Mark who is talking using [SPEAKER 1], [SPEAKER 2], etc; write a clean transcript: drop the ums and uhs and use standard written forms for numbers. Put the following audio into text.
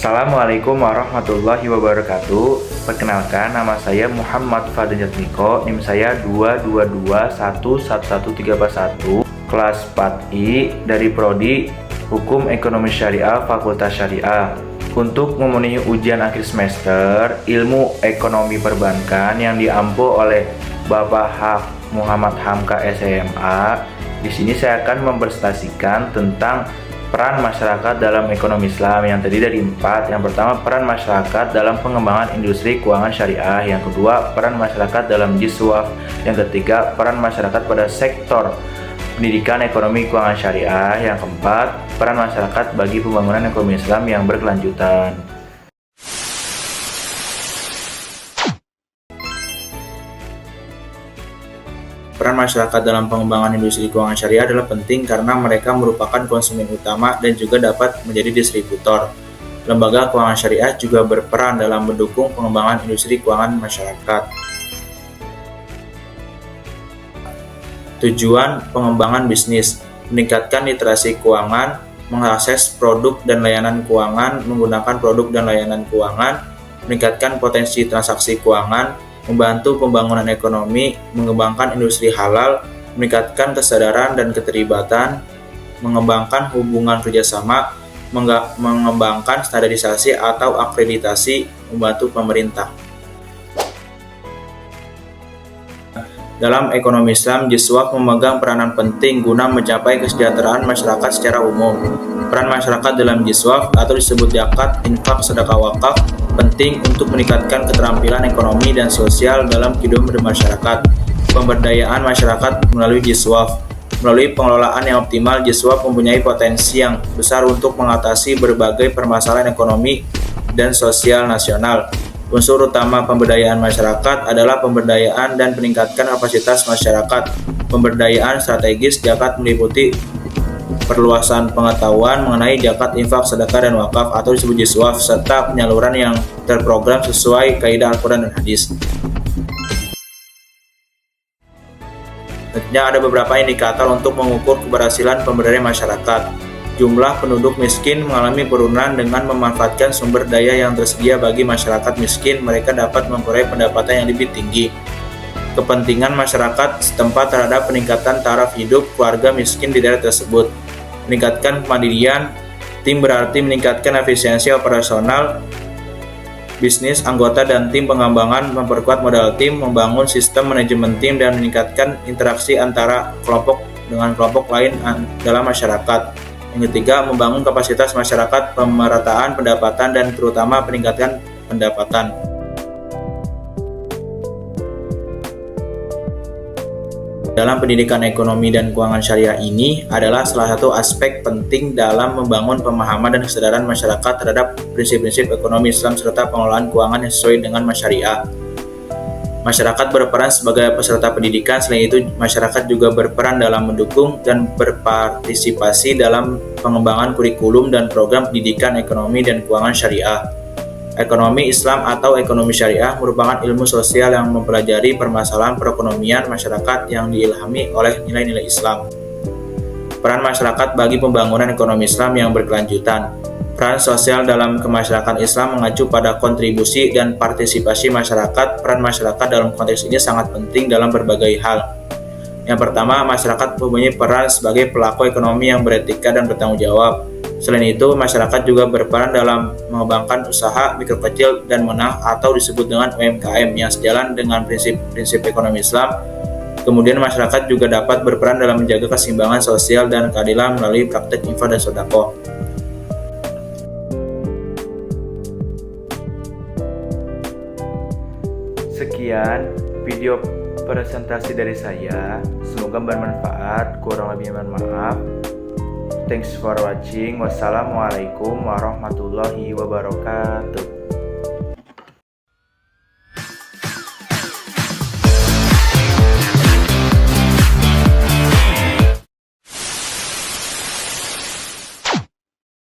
[SPEAKER 1] Assalamualaikum warahmatullahi wabarakatuh. Perkenalkan, nama saya Muhammad Fadil Jatmiko. NIM saya 222111341, kelas 4I dari Prodi Hukum Ekonomi Syariah Fakultas Syariah. Untuk memenuhi ujian akhir semester Ilmu Ekonomi Perbankan yang diampu oleh Bapak H. Muhammad Hamka SMA, di sini saya akan mempresentasikan tentang peran masyarakat dalam ekonomi Islam yang terdiri dari 4. Yang pertama, peran masyarakat dalam pengembangan industri keuangan syariah. Yang kedua, peran masyarakat dalam jiswaf. Yang ketiga, peran masyarakat pada sektor pendidikan ekonomi keuangan syariah. Yang keempat, peran masyarakat bagi pembangunan ekonomi Islam yang berkelanjutan. Peran masyarakat dalam pengembangan industri keuangan syariah adalah penting karena mereka merupakan konsumen utama dan juga dapat menjadi distributor. Lembaga keuangan syariah juga berperan dalam mendukung pengembangan industri keuangan masyarakat. Tujuan pengembangan bisnis: meningkatkan literasi keuangan, mengakses produk dan layanan keuangan menggunakan produk dan layanan keuangan, meningkatkan potensi transaksi keuangan, membantu pembangunan ekonomi, mengembangkan industri halal, meningkatkan kesadaran dan keterlibatan, mengembangkan hubungan kerjasama, mengembangkan standarisasi atau akreditasi, membantu pemerintah. Dalam ekonomi Islam, jiswaf memegang peranan penting guna mencapai kesejahteraan masyarakat secara umum. Peran masyarakat dalam jiswaf atau disebut zakat, infak, sedekah wakaf penting untuk meningkatkan keterampilan ekonomi dan sosial dalam kehidupan bermasyarakat. Pemberdayaan masyarakat melalui jiswaf. Melalui pengelolaan yang optimal, jiswaf mempunyai potensi yang besar untuk mengatasi berbagai permasalahan ekonomi dan sosial nasional. Unsur utama pemberdayaan masyarakat adalah pemberdayaan dan peningkatan kapasitas masyarakat. Pemberdayaan strategis zakat meliputi perluasan pengetahuan mengenai zakat, infak, sedekah, dan wakaf atau disebut jiswaf, serta penyaluran yang terprogram sesuai kaidah Al-Quran dan Hadis. Tentunya ada beberapa indikator untuk mengukur keberhasilan pemberdayaan masyarakat. Jumlah penduduk miskin mengalami penurunan. Dengan memanfaatkan sumber daya yang tersedia bagi masyarakat miskin, mereka dapat memperoleh pendapatan yang lebih tinggi. Kepentingan masyarakat setempat terhadap peningkatan taraf hidup keluarga miskin di daerah tersebut. Meningkatkan kemandirian tim berarti meningkatkan efisiensi operasional bisnis anggota dan tim pengembangan, memperkuat modal tim, membangun sistem manajemen tim, dan meningkatkan interaksi antara kelompok dengan kelompok lain dalam masyarakat. Yang ketiga, membangun kapasitas masyarakat, pemerataan pendapatan, dan terutama peningkatan pendapatan. Dalam pendidikan ekonomi dan keuangan syariah ini adalah salah satu aspek penting dalam membangun pemahaman dan kesadaran masyarakat terhadap prinsip-prinsip ekonomi Islam serta pengelolaan keuangan yang sesuai dengan syariah. Masyarakat berperan sebagai peserta pendidikan. Selain itu, masyarakat juga berperan dalam mendukung dan berpartisipasi dalam pengembangan kurikulum dan program pendidikan ekonomi dan keuangan syariah. Ekonomi Islam atau ekonomi syariah merupakan ilmu sosial yang mempelajari permasalahan perekonomian masyarakat yang diilhami oleh nilai-nilai Islam. Peran masyarakat bagi pembangunan ekonomi Islam yang berkelanjutan. Peran sosial dalam kemasyarakatan Islam mengacu pada kontribusi dan partisipasi masyarakat. Peran masyarakat dalam konteks ini sangat penting dalam berbagai hal. Yang pertama, masyarakat mempunyai peran sebagai pelaku ekonomi yang beretika dan bertanggung jawab. Selain itu, masyarakat juga berperan dalam mengembangkan usaha mikro kecil dan menengah atau disebut dengan UMKM yang sejalan dengan prinsip-prinsip ekonomi Islam. Kemudian masyarakat juga dapat berperan dalam menjaga keseimbangan sosial dan keadilan melalui praktek infak dan sedekah. Sekian video presentasi dari saya, semoga bermanfaat, kurang lebihnya mohon maaf. Thanks for watching. Wassalamualaikum warahmatullahi wabarakatuh.